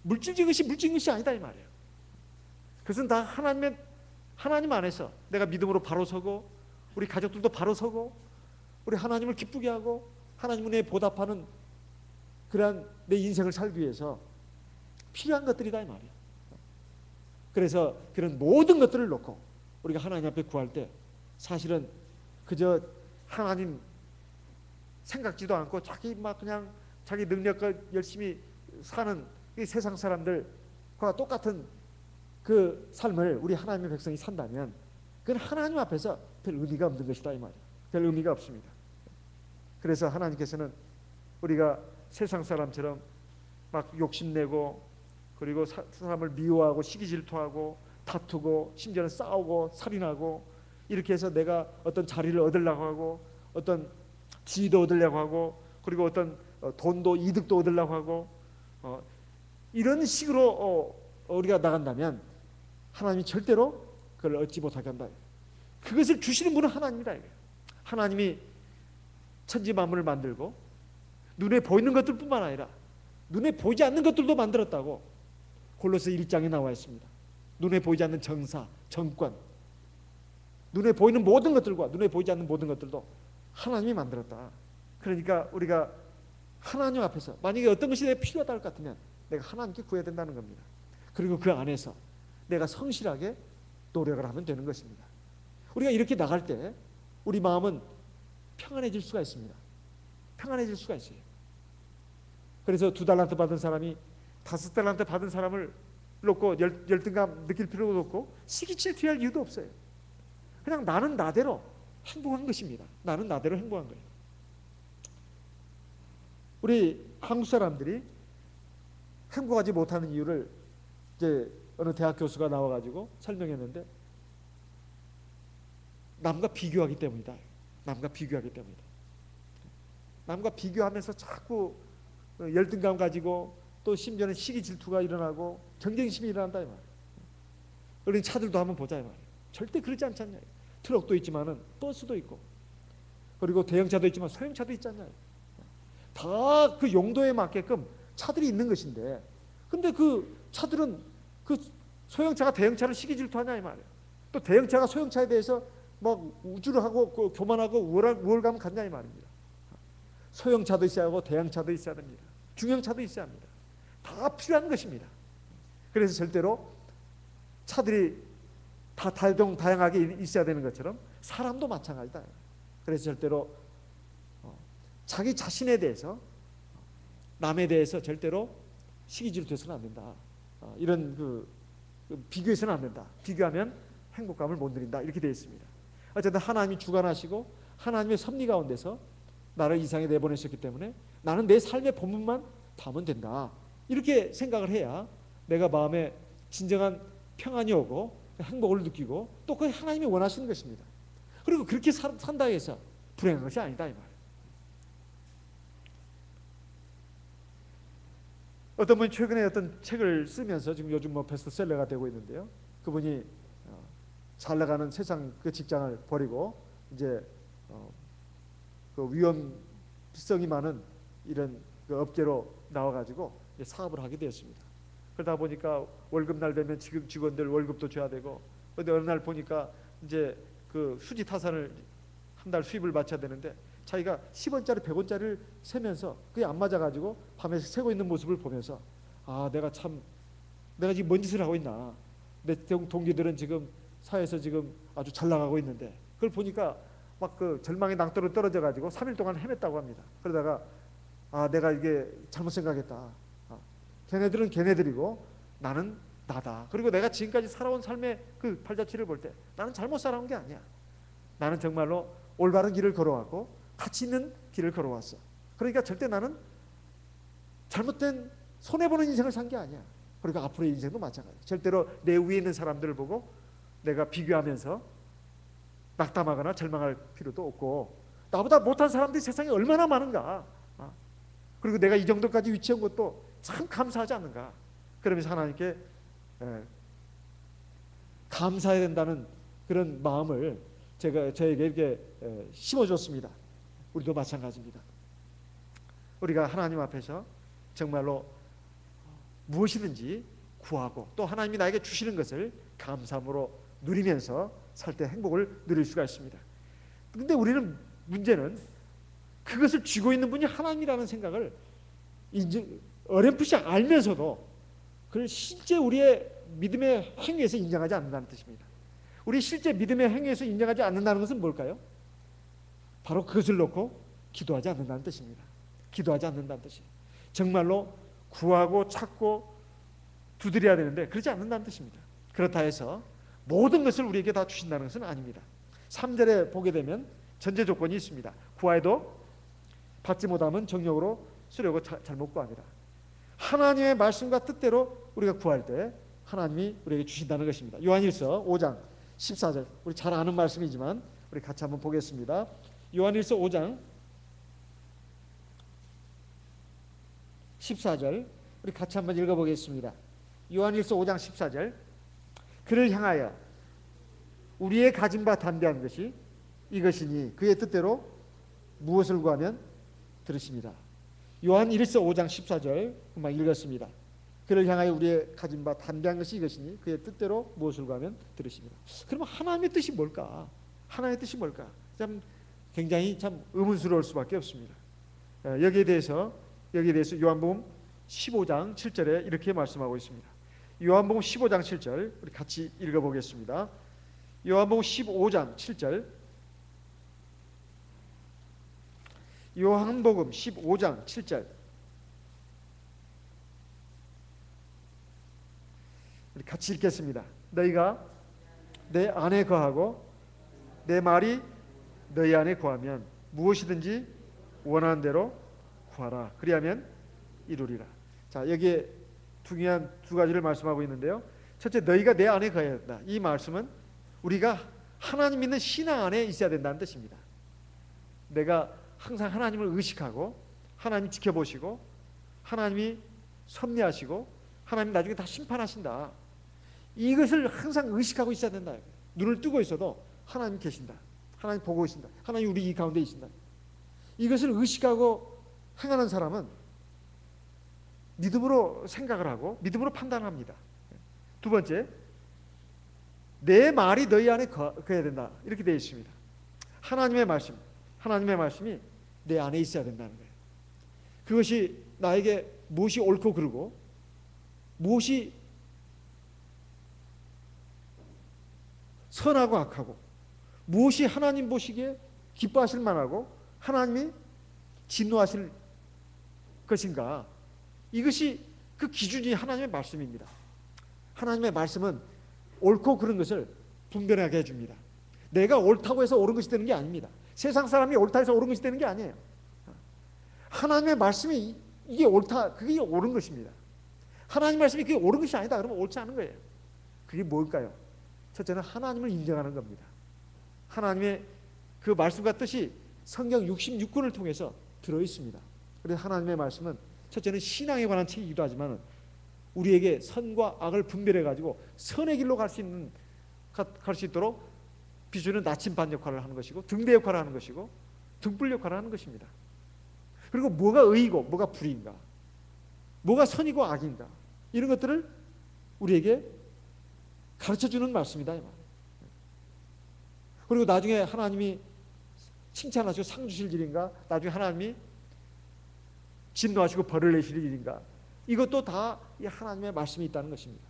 물질적인 것이 아니다 이 말이에요. 그것은 다 하나님 안에서 내가 믿음으로 바로 서고 우리 가족들도 바로 서고 우리 하나님을 기쁘게 하고 하나님 은혜에 보답하는 그러한 내 인생을 살기 위해서 필요한 것들이다 이 말이에요. 그래서 그런 모든 것들을 놓고 우리가 하나님 앞에 구할 때 사실은 그저 하나님 생각지도 않고 자기 막 그냥 자기 능력과 열심히 사는 이 세상 사람들과 똑같은 그 삶을 우리 하나님의 백성이 산다면 그건 하나님 앞에서 별 의미가 없는 것이다 이 말이에요. 별 의미가 없습니다. 그래서 하나님께서는 우리가 세상 사람처럼 막 욕심내고 그리고 사람을 미워하고 시기 질투하고 다투고 심지어는 싸우고 살인하고 이렇게 해서 내가 어떤 자리를 얻으려고 하고 어떤 지위도 얻으려고 하고 그리고 어떤 돈도 이득도 얻으려고 하고 이런 식으로 우리가 나간다면 하나님이 절대로 그걸 얻지 못하게 한다. 그것을 주시는 분은 하나님이다. 하나님이 천지 만물을 만들고 눈에 보이는 것들뿐만 아니라 눈에 보이지 않는 것들도 만들었다고 골로새 1장에 나와 있습니다. 눈에 보이지 않는 정사, 정권, 눈에 보이는 모든 것들과 눈에 보이지 않는 모든 것들도 하나님이 만들었다. 그러니까 우리가 하나님 앞에서 만약에 어떤 것이 내게 필요하다 할 것 같으면 내가 하나님께 구해야 된다는 겁니다. 그리고 그 안에서 내가 성실하게 노력을 하면 되는 것입니다. 우리가 이렇게 나갈 때 우리 마음은 평안해질 수가 있습니다. 평안해질 수가 있어요. 그래서 2달란트 받은 사람이 5달란트 받은 사람을 놓고 열등감 느낄 필요도 없고 시기질투할 이유도 없어요. 그냥 나는 나대로 행복한 것입니다. 나는 나대로 행복한 거예요. 우리 한국 사람들이 행복하지 못하는 이유를 이제 어느 대학 교수가 나와가지고 설명했는데 남과 비교하기 때문이다. 남과 비교하기 때문이다. 남과 비교하면서 자꾸 열등감 가지고 또 심지어는 시기 질투가 일어나고 경쟁심이 일어난다 이 말이에요. 우리 차들도 한번 보자 이 말이에요. 절대 그렇지 않잖냐. 트럭도 있지만은 버스도 있고 그리고 대형차도 있지만 소형차도 있잖아요. 다 그 용도에 맞게끔 차들이 있는 것인데 근데 그 차들은 그 소형차가 대형차를 시기 질투하냐 이 말이에요. 또 대형차가 소형차에 대해서 막 우쭐을 하고 그 교만하고 우월감 갖냐 이 말입니다. 소형차도 있어야 하고 대형차도 있어야 됩니다. 중형차도 있어야 합니다. 다 필요한 것입니다. 그래서 절대로 차들이 다 다양하게 있어야 되는 것처럼 사람도 마찬가지다. 그래서 절대로 자기 자신에 대해서 남에 대해서 절대로 시기질투해서는 안 된다. 이런 그 비교해서는 안 된다. 비교하면 행복감을 못 누린다. 이렇게 되어 있습니다. 어쨌든 하나님이 주관하시고 하나님의 섭리 가운데서 나를 이 세상에 내보내셨기 때문에 나는 내 삶의 본분만 담으면 된다. 이렇게 생각을 해야 내가 마음에 진정한 평안이 오고 행복을 느끼고 또 그게 하나님이 원하시는 것입니다. 그리고 그렇게 산다 해서 불행한 것이 아니다 이 말. 어떤 분이 최근에 어떤 책을 쓰면서 지금 요즘 뭐 베스트셀러가 되고 있는데요. 그분이 잘 나가는 세상 그 직장을 버리고 이제 그 위험성이 많은 이런 그 업계로 나와가지고 사업을 하게 되었습니다. 그러다 보니까 월급날 되면 지금 직원들 월급도 줘야 되고, 근데 어느 날 보니까 이제 그 수지 타산을 한 달 수입을 맞춰야 되는데 자기가 10원짜리 100원짜리를 세면서 그게 안 맞아가지고 밤에 세고 있는 모습을 보면서 내가 지금 뭔 짓을 하고 있나. 내 동기들은 지금 사회에서 지금 아주 잘 나가고 있는데 그걸 보니까 막 그 절망의 낭떠로 떨어져가지고 3일 동안 헤맸다고 합니다. 그러다가 내가 이게 잘못 생각했다. 걔네들은 걔네들이고 나는 나다. 그리고 내가 지금까지 살아온 삶의 그 팔자취를 볼 때 나는 잘못 살아온 게 아니야. 나는 정말로 올바른 길을 걸어왔고 가치 있는 길을 걸어왔어. 그러니까 절대 나는 잘못된 손해보는 인생을 산 게 아니야. 그리고 앞으로의 인생도 마찬가지야. 절대로 내 위에 있는 사람들을 보고 내가 비교하면서 낙담하거나 절망할 필요도 없고, 나보다 못한 사람들이 세상에 얼마나 많은가. 그리고 내가 이 정도까지 위치한 것도 참 감사하지 않는가. 그러면서 하나님께 감사해야 된다는 그런 마음을 저에게 이렇게 심어줬습니다. 우리도 마찬가지입니다. 우리가 하나님 앞에서 정말로 무엇이든지 구하고 또 하나님이 나에게 주시는 것을 감사함으로 누리면서 살 때 행복을 누릴 수가 있습니다. 그런데 우리는 문제는 그것을 쥐고 있는 분이 하나님이라는 생각을 어렴풋이 알면서도 그걸 실제 우리의 믿음의 행위에서 인정하지 않는다는 뜻입니다. 우리 실제 믿음의 행위에서 인정하지 않는다는 것은 뭘까요? 바로 그것을 놓고 기도하지 않는다는 뜻입니다. 기도하지 않는다는 뜻이에요. 정말로 구하고 찾고 두드려야 되는데 그러지 않는다는 뜻입니다. 그렇다 해서 모든 것을 우리에게 다 주신다는 것은 아닙니다. 3절에 보게 되면 전제 조건이 있습니다. 구하여도 받지 못하면 정욕으로 쓰려고 잘못 구합니다. 하나님의 말씀과 뜻대로 우리가 구할 때 하나님이 우리에게 주신다는 것입니다. 요한일서 5장 14절, 우리 잘 아는 말씀이지만 우리 같이 한번 보겠습니다. 요한일서 5장 14절 우리 같이 한번 읽어보겠습니다. 요한일서 5장 14절 그를 향하여 우리의 가진 바 담대한 것이 이것이니 그의 뜻대로 무엇을 구하면 들으십니다. 요한 1서 5장 14절 금방 읽었습니다. 그를 향하여 우리의 가진 바 담대한 것이 이것이니 그의 뜻대로 무엇을 구하면 들으십니다. 그러면 하나님의 뜻이 뭘까? 하나님의 뜻이 뭘까? 참 굉장히 참 의문스러울 수밖에 없습니다. 여기에 대해서 요한복음 15장 7절에 이렇게 말씀하고 있습니다. 요한복음 15장 7절 우리 같이 읽어보겠습니다. 요한복음 15장 7절. 요한복음 15장 7절. 우리 같이 읽겠습니다. 너희가 내 안에 거하고 내 말이 너희 안에 거하면 무엇이든지 원하는 대로 구하라. 그리하면 이루리라. 자, 여기에 중요한 두 가지를 말씀하고 있는데요. 첫째, 너희가 내 안에 거해야 된다. 이 말씀은 우리가 하나님 믿는 신앙 안에 있어야 된다는 뜻입니다. 내가 항상 하나님을 의식하고 하나님 지켜보시고 하나님이 섭리하시고 하나님 나중에 다 심판하신다. 이것을 항상 의식하고 있어야 된다. 눈을 뜨고 있어도 하나님 계신다. 하나님 보고 계신다. 하나님 우리 이 가운데 계신다. 이것을 의식하고 행하는 사람은 믿음으로 생각을 하고 믿음으로 판단합니다. 두 번째, 내 말이 너희 안에 거해야 된다. 이렇게 되어 있습니다. 하나님의 말씀이 내 안에 있어야 된다는 거예요. 그것이 나에게 무엇이 옳고 그르고 무엇이 선하고 악하고 무엇이 하나님 보시기에 기뻐하실 만하고 하나님이 진노하실 것인가, 이것이 그 기준이 하나님의 말씀입니다. 하나님의 말씀은 옳고 그른 것을 분별하게 해줍니다. 내가 옳다고 해서 옳은 것이 되는 게 아닙니다. 세상 사람이 옳다 해서 옳은 것이 되는 게 아니에요. 하나님의 말씀이 이게 옳다, 그게 옳은 것입니다. 하나님 말씀이 그게 옳은 것이 아니다 그러면 옳지 않은 거예요. 그게 뭘까요? 첫째는 하나님을 인정하는 겁니다. 하나님의 그 말씀과 뜻이 성경 66권을 통해서 들어있습니다. 그래서 하나님의 말씀은 첫째는 신앙에 관한 책이기도 하지만 우리에게 선과 악을 분별해 가지고 선의 길로 갈 수 있도록 비주는 나침반 역할을 하는 것이고 등대 역할을 하는 것이고 등불 역할을 하는 것입니다. 그리고 뭐가 의이고 뭐가 불의인가, 뭐가 선이고 악인가, 이런 것들을 우리에게 가르쳐주는 말씀이다. 그리고 나중에 하나님이 칭찬하시고 상 주실 일인가, 나중에 하나님이 진노하시고 벌을 내실 일인가, 이것도 다 이 하나님의 말씀이 있다는 것입니다.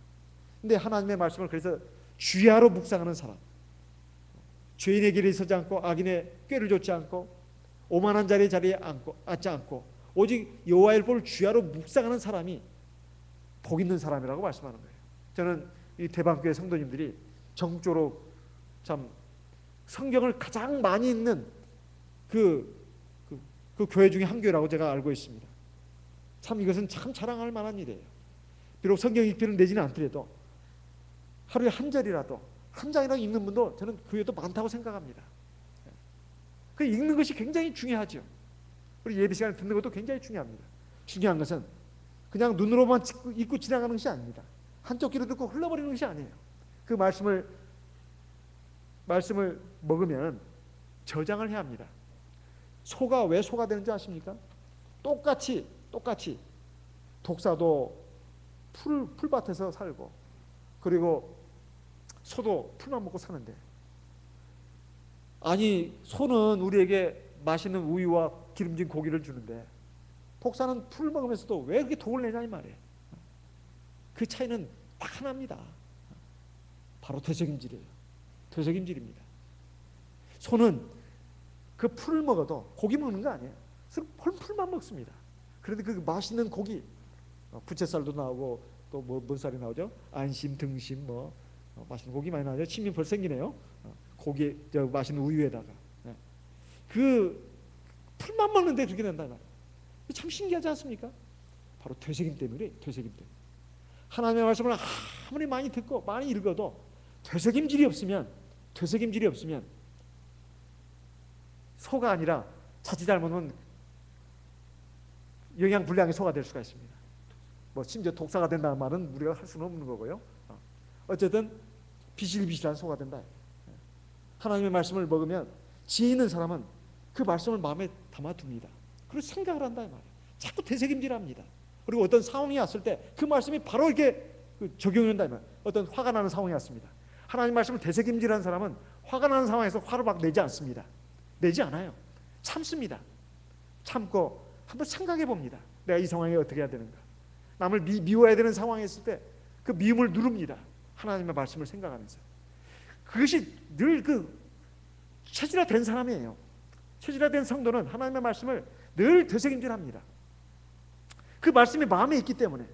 근데 하나님의 말씀을 그래서 주야로 묵상하는 사람, 죄인의 길에 서지 않고 악인의 꾀를 좇지 않고 오만한 자리에 앉지 않고 오직 여호와의 볼 주야로 묵상하는 사람이 복 있는 사람이라고 말씀하는 거예요. 저는 이 대방교회 성도님들이 전국적으로 참 성경을 가장 많이 읽는 그 교회 중에 한 교회라고 제가 알고 있습니다. 참 이것은 참 자랑할 만한 일이에요. 비록 성경 읽기를 내지는 않더라도 하루에 한 절이라도 한 장이라도 읽는 분도 저는 그 외에도 많다고 생각합니다. 그 읽는 것이 굉장히 중요하죠. 우리 예배 시간에 듣는 것도 굉장히 중요합니다. 중요한 것은 그냥 눈으로만 읽고 지나가는 것이 아닙니다. 한쪽 귀로 듣고 흘러버리는 것이 아니에요. 그 말씀을 먹으면 저장을 해야 합니다. 소가 왜 소가 되는지 아십니까? 똑같이 독사도 풀밭에서 살고 그리고 소도 풀만 먹고 사는데, 아니 소는 우리에게 맛있는 우유와 기름진 고기를 주는데 독사는 풀 먹으면서도 왜 그렇게 독을 내냐 이 말이에요. 그 차이는 딱 하나입니다. 바로 되새김질이에요. 되새김질입니다. 소는 그 풀을 먹어도 고기 먹는 거 아니에요. 풀만 먹습니다. 그런데 그 맛있는 고기, 부채살도 나오고 또 뭔 쌀이 나오죠? 안심, 등심, 맛있는 고기 많이 나오죠. 침이 벌써 생기네요. 고기, 맛있는 우유에다가 그 풀만 먹는데 그렇게 된다 말이에요. 참 신기하지 않습니까? 바로 되새김 때문에. 되새김 때문에 하나님의 말씀을 아무리 많이 듣고 많이 읽어도 되새김질이 없으면 소가 아니라 자칫 잘못하면 영양불량의 소가 될 수가 있습니다. 심지어 독사가 된다는 말은 우리가 할 수는 없는 거고요. 어쨌든 비실비실한 소가 된다. 하나님의 말씀을 먹으면 지혜 있는 사람은 그 말씀을 마음에 담아둡니다. 그리고 생각을 한다 이 말이에요. 자꾸 되새김질합니다. 그리고 어떤 상황이 왔을 때 그 말씀이 바로 이렇게 적용이 된다 이 말이에요. 어떤 화가 나는 상황이 왔습니다. 하나님 말씀을 되새김질하는 사람은 화가 나는 상황에서 화를 막 내지 않습니다. 내지 않아요. 참습니다. 참고 한번 생각해 봅니다. 내가 이 상황에 어떻게 해야 되는가. 남을 미워해야 되는 상황에 있을 때 그 미움을 누릅니다. 하나님의 말씀을 생각하면서. 그것이 늘 그 체질화된 사람이에요. 체질화된 성도는 하나님의 말씀을 늘 되새김질합니다. 그 말씀이 마음에 있기 때문에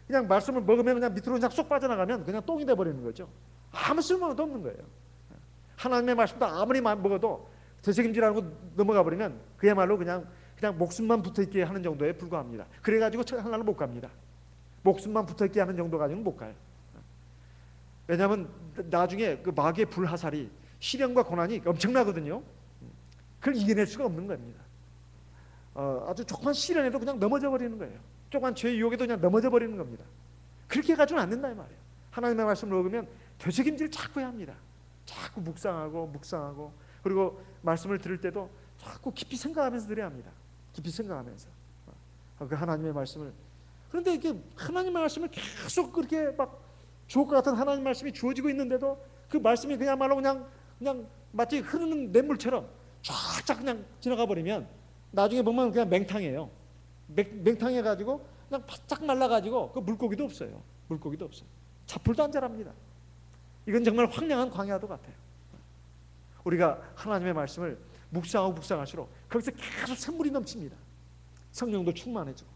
그냥 말씀을 먹으면 그냥 밑으로 그냥 쏙 빠져나가면 그냥 똥이 돼버리는 거죠. 아무 쓸모도 없는 거예요. 하나님의 말씀도 아무리 먹어도 되새김질하는 거 넘어가 버리면 그야말로 그냥 목숨만 붙어있게 하는 정도에 불과합니다. 그래가지고 하나님을 못 갑니다. 목숨만 붙어있게 하는 정도 가지고는 못 가요. 왜냐하면 나중에 그 마귀의 불화살이 시련과 고난이 엄청나거든요. 그걸 이겨낼 수가 없는 겁니다. 아주 조그만 시련에도 그냥 넘어져 버리는 거예요. 조그만 죄의 유혹에도 그냥 넘어져 버리는 겁니다. 그렇게 해가지고는 안 된다 이 말이에요. 하나님의 말씀을 먹으면 되새김질 자꾸 해야 합니다. 자꾸 묵상하고 그리고 말씀을 들을 때도 자꾸 깊이 생각하면서 들어야 합니다. 깊이 생각하면서 그 하나님의 말씀을. 그런데 이게 하나님의 말씀을 계속 그렇게 막 주옥 같은 하나님 말씀이 주어지고 있는데도 그 말씀이 그야말로 그냥 마치 흐르는 냇물처럼 쫙쫙 그냥 지나가 버리면 나중에 보면 그냥 맹탕이에요. 맹탕해 가지고 그냥 바짝 말라 가지고 그 물고기도 없어요. 잡풀도 안 자랍니다. 이건 정말 황량한 광야도 같아요. 우리가 하나님의 말씀을 묵상할수록 거기서 계속 샘물이 넘칩니다. 성령도 충만해지고.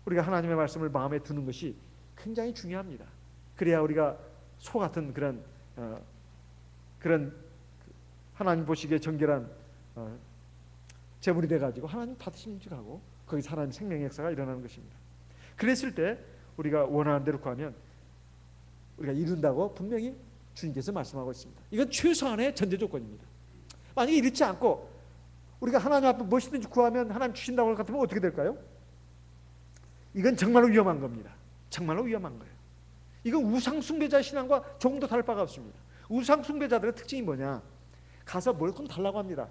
우리가 하나님의 말씀을 마음에 두는 것이 굉장히 중요합니다. 그래야 우리가 소 같은 그런 하나님 보시기에 정결한 제물이 돼가지고 하나님 받으심직하고 거기서 하나님 생명의 역사가 일어나는 것입니다. 그랬을 때 우리가 원하는 대로 구하면 우리가 이룬다고 분명히 주님께서 말씀하고 있습니다. 이건 최소한의 전제 조건입니다. 만약에 이렇지 않고 우리가 하나님 앞에 무엇이든지 구하면 하나님 주신다고 할 것 같으면 어떻게 될까요? 이건 정말로 위험한 겁니다. 정말로 위험한 거예요. 이건 우상숭배자 신앙과 조금도 다를 바가 없습니다. 우상숭배자들의 특징이 뭐냐? 가서 뭘 좀 달라고 합니다.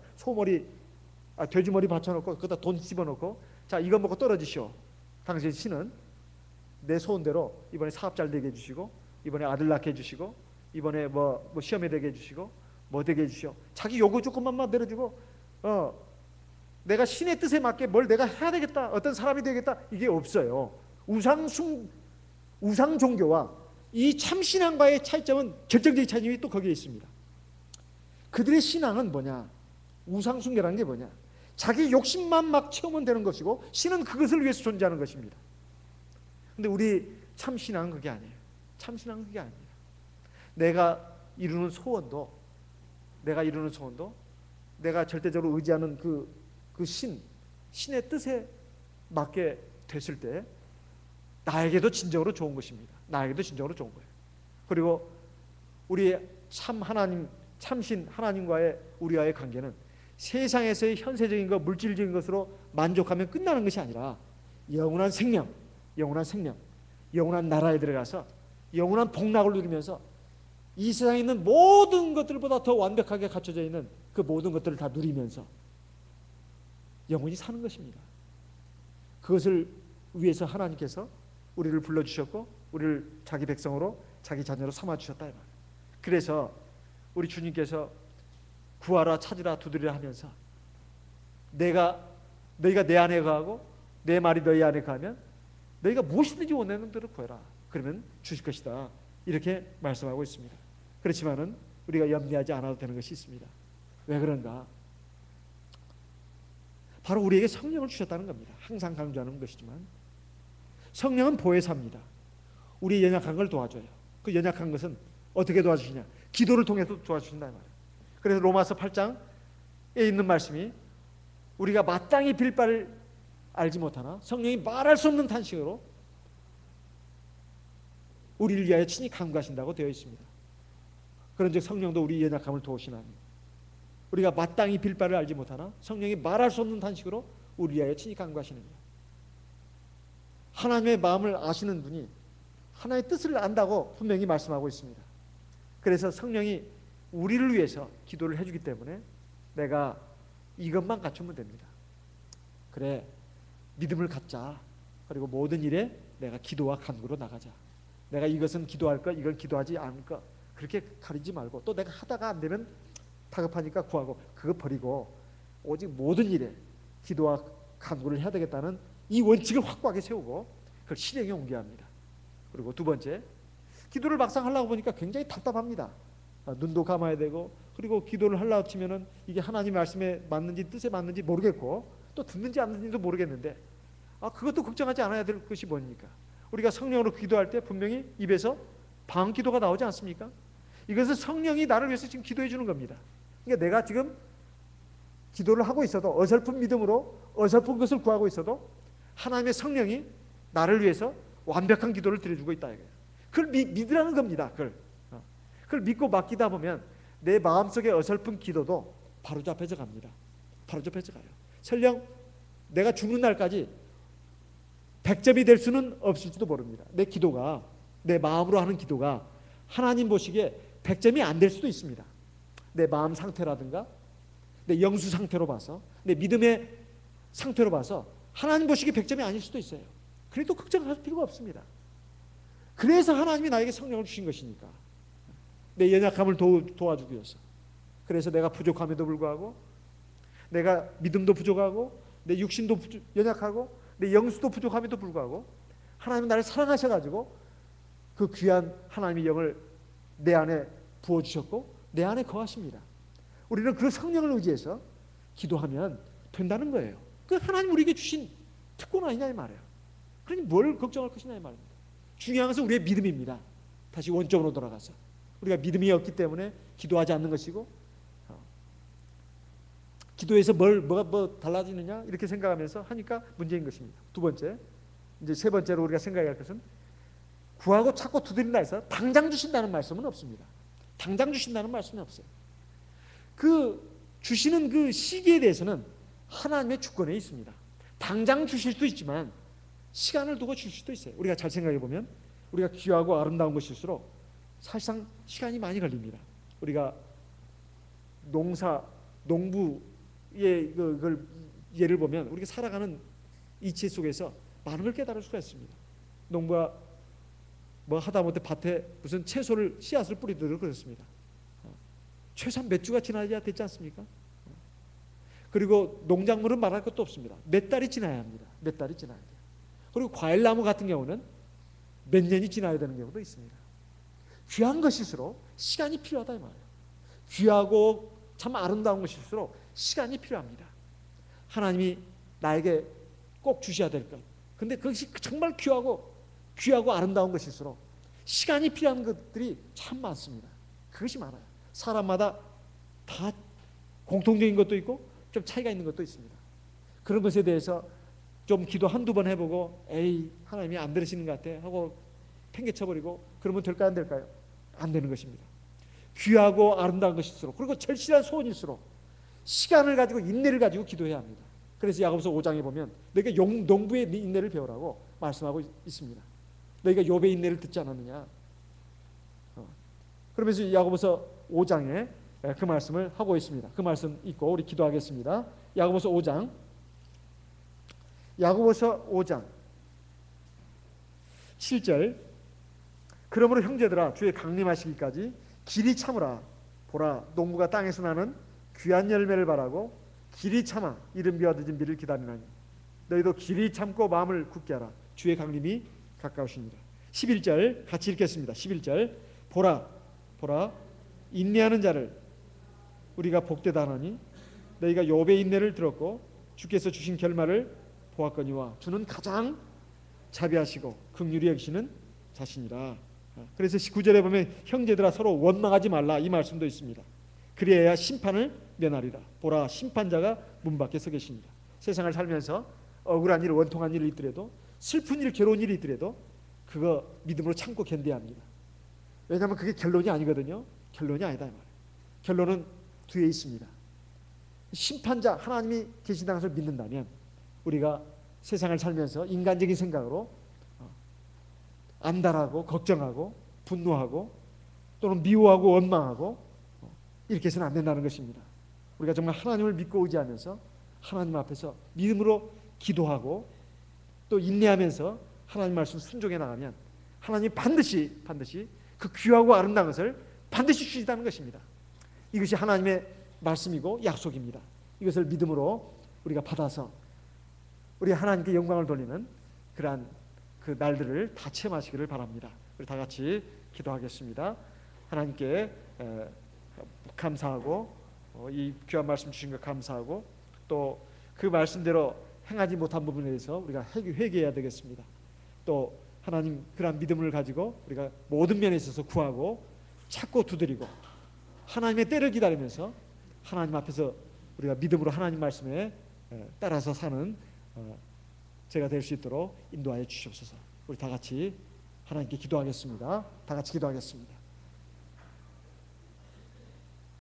돼지머리 받쳐놓고 거기다 돈 집어넣고 자 이거 먹고 떨어지시오. 당신 신은 내 소원대로 이번에 사업 잘 되게 해주시고 이번에 아들 낳게 해주시고 이번에 뭐 시험에 되게 해주시고 뭐 되게 해주시오. 자기 요구 조건만 내려주고 내가 신의 뜻에 맞게 뭘 내가 해야 되겠다, 어떤 사람이 되겠다, 이게 없어요. 우상 종교와 이 참신앙과의 차이점은, 결정적인 차이점이 또 거기에 있습니다. 그들의 신앙은 뭐냐? 우상 숭배라는 게 뭐냐? 자기 욕심만 막 채우면 되는 것이고 신은 그것을 위해서 존재하는 것입니다. 근데 우리 참신앙은 그게 아니에요. 참신앙은 그게 아닙니다. 내가 이루는 소원도 내가 절대적으로 의지하는 그 신의 뜻에 맞게 됐을 때 나에게도 진정으로 좋은 것입니다. 나에게도 진정으로 좋은 거예요. 그리고 우리의 참신 하나님과의 우리와의 관계는 세상에서의 현세적인 것, 물질적인 것으로 만족하면 끝나는 것이 아니라 영원한 생명, 영원한 나라에 들어가서 영원한 복락을 누리면서 이 세상에 있는 모든 것들보다 더 완벽하게 갖춰져 있는 그 모든 것들을 다 누리면서 영원히 사는 것입니다. 그것을 위해서 하나님께서 우리를 불러주셨고 우리를 자기 백성으로 자기 자녀로 삼아주셨다 이 말이에요. 그래서 우리 주님께서 구하라 찾으라 두드리라 하면서 너희가 내 안에 거하고 내 말이 너희 안에 거하면 너희가 무엇이든지 원하는 대로 구해라. 그러면 주실 것이다. 이렇게 말씀하고 있습니다. 그렇지만은 우리가 염려하지 않아도 되는 것이 있습니다. 왜 그런가? 바로 우리에게 성령을 주셨다는 겁니다. 항상 강조하는 것이지만 성령은 보혜사입니다. 우리 연약한 걸 도와줘요. 그 연약한 것은 어떻게 도와주시냐? 기도를 통해서 도와주신다 말이에요. 그래서 로마서 8장에 있는 말씀이 우리가 마땅히 빌 바를 알지 못하나 성령이 말할 수 없는 탄식으로 우리를 위하여 친히 간구하신다고 되어 있습니다. 그런즉 성령도 우리 연약함을 도우시나니 우리가 마땅히 빌 바를 알지 못하나 성령이 말할 수 없는 탄식으로 우리 위하여 친히 간구하시느니라. 하나님의 마음을 아시는 분이 하나님의 뜻을 안다고 분명히 말씀하고 있습니다. 그래서 성령이 우리를 위해서 기도를 해주기 때문에 내가 이것만 갖추면 됩니다. 그래, 믿음을 갖자. 그리고 모든 일에 내가 기도와 간구로 나가자. 내가 이것은 기도할 것, 이건 기도하지 않을 것, 그렇게 가리지 말고, 또 내가 하다가 안 되면 다급하니까 구하고, 그거 버리고 오직 모든 일에 기도와 간구를 해야 되겠다는 이 원칙을 확고하게 세우고 그걸 실행에 옮겨야 합니다. 그리고 두 번째, 기도를 막상 하려고 보니까 굉장히 답답합니다. 눈도 감아야 되고, 그리고 기도를 하려고 치면은 이게 하나님 말씀에 맞는지 뜻에 맞는지 모르겠고, 또 듣는지 안 듣는지도 모르겠는데, 그것도 걱정하지 않아야 될 것이 뭡니까? 우리가 성령으로 기도할 때 분명히 입에서 방언기도가 나오지 않습니까? 이것은 성령이 나를 위해서 지금 기도해 주는 겁니다. 그러니까 내가 지금 기도를 하고 있어도, 어설픈 믿음으로 어설픈 것을 구하고 있어도 하나님의 성령이 나를 위해서 완벽한 기도를 드려주고 있다 이거예요. 그걸 믿으라는 겁니다. 그걸 믿고 맡기다 보면 내 마음속의 어설픈 기도도 바로잡혀져 갑니다. 바로잡혀져 가요. 설령 내가 죽는 날까지 100점이 될 수는 없을지도 모릅니다. 내 기도가, 내 마음으로 하는 기도가 하나님 보시기에 100점이 안 될 수도 있습니다. 내 마음 상태라든가 내 영수 상태로 봐서, 내 믿음의 상태로 봐서 하나님 보시기에 100점이 아닐 수도 있어요. 그래도 걱정할 필요가 없습니다. 그래서 하나님이 나에게 성령을 주신 것이니까, 내 연약함을 도와주기 위해서. 그래서 내가 부족함에도 불구하고, 내가 믿음도 부족하고, 내 육신도 연약하고, 내 영수도 부족함에도 불구하고 하나님은 나를 사랑하셔가지고 그 귀한 하나님의 영을 내 안에 부어주셨고 내 안에 거하십니다. 우리는 그 성령을 의지해서 기도하면 된다는 거예요. 그 하나님 우리에게 주신 특권 아니냐 이 말이에요. 그러니 뭘 걱정할 것이냐 이 말입니다. 중요한 것은 우리의 믿음입니다. 다시 원점으로 돌아가서 우리가 믿음이 없기 때문에 기도하지 않는 것이고, 기도에서 뭐가 달라지느냐 이렇게 생각하면서 하니까 문제인 것입니다. 두 번째, 이제 세 번째로 우리가 생각해야 할 것은, 구하고 찾고 두드린다 해서 당장 주신다는 말씀은 없습니다. 당장 주신다는 말씀이 없어요. 그 주시는 그 시기에 대해서는 하나님의 주권에 있습니다. 당장 주실 수도 있지만 시간을 두고 주실 수도 있어요. 우리가 잘 생각해 보면 우리가 귀하고 아름다운 것일수록 사실상 시간이 많이 걸립니다. 우리가 농부의 그걸 예를 보면 우리가 살아가는 이치 속에서 많은 걸 깨달을 수가 있습니다. 농부가 뭐 하다못해 밭에 무슨 채소를 씨앗을 뿌리도록 그렇습니다. 최소한 몇 주가 지나야 됐지 않습니까? 그리고 농작물은 말할 것도 없습니다. 몇 달이 지나야 합니다. 몇 달이 지나야 돼요. 그리고 과일나무 같은 경우는 몇 년이 지나야 되는 경우도 있습니다. 귀한 것일수록 시간이 필요하다 이 말이에요. 귀하고 참 아름다운 것일수록 시간이 필요합니다. 하나님이 나에게 꼭 주셔야 될 것, 근데 그것이 정말 귀하고 아름다운 것일수록 시간이 필요한 것들이 참 많습니다. 그것이 많아요. 사람마다 다 공통적인 것도 있고 좀 차이가 있는 것도 있습니다. 그런 것에 대해서 좀 기도 한두 번 해보고 에이 하나님이 안 들으시는 것 같아 하고 팽개쳐버리고 그러면 될까요? 안 될까요? 안 되는 것입니다. 귀하고 아름다운 것일수록, 그리고 절실한 소원일수록 시간을 가지고 인내를 가지고 기도해야 합니다. 그래서 야고보서 5장에 보면 너희가 농부의 인내를 배우라고 말씀하고 있습니다. 너희가 욥의 인내를 듣지 않았느냐. 그러면서 야고보서 5장에 그 말씀을 하고 있습니다. 그 말씀 읽고 우리 기도하겠습니다. 야고보서 5장 7절, 그러므로 형제들아 주의 강림하시기까지 길이 참으라. 보라, 농부가 땅에서 나는 귀한 열매를 바라고 길이 참아 이른 비와 늦은 비를 기다리나니 너희도 길이 참고 마음을 굳게 하라. 주의 강림이 가까우십니다. 11절 같이 읽겠습니다. 11절, 보라 인내하는 자를 우리가 복되다 하나니 너희가 욥의 인내를 들었고 주께서 주신 결말을 보았거니와 주는 가장 자비하시고 긍휼히 여기시는 자신이라. 그래서 19절에 보면 형제들아 서로 원망하지 말라 이 말씀도 있습니다. 그리해야 심판을 면하리라. 보라, 심판자가 문 밖에 서 계십니다. 세상을 살면서 억울한 일, 원통한 일이 있더라도, 슬픈 일, 괴로운 일이 있더라도 그거 믿음으로 참고 견뎌야 합니다. 왜냐하면 그게 결론이 아니거든요. 결론이 아니다 이 말이에요. 결론은 뒤에 있습니다. 심판자 하나님이 계신다는 것을 믿는다면 우리가 세상을 살면서 인간적인 생각으로 안달하고 걱정하고 분노하고 또는 미워하고 원망하고 이렇게 해서는 안 된다는 것입니다. 우리가 정말 하나님을 믿고 의지하면서 하나님 앞에서 믿음으로 기도하고 또 인내하면서 하나님 말씀 순종해 나가면 하나님이 반드시 그 귀하고 아름다운 것을 반드시 주시다는 것입니다. 이것이 하나님의 말씀이고 약속입니다. 이것을 믿음으로 우리가 받아서 우리 하나님께 영광을 돌리는 그러한 그 날들을 다 체험하시기를 바랍니다. 우리 다 같이 기도하겠습니다. 하나님께 감사하고 이 귀한 말씀 주신 것 감사하고 또 그 말씀대로 행하지 못한 부분에 대해서 우리가 회개해야 되겠습니다. 또 하나님 그러한 믿음을 가지고 우리가 모든 면에 있어서 구하고 찾고 두드리고 하나님의 때를 기다리면서 하나님 앞에서 우리가 믿음으로 하나님 말씀에 따라서 사는 제가 될 수 있도록 인도하여 주시옵소서. 우리 다 같이 하나님께 기도하겠습니다. 다 같이 기도하겠습니다.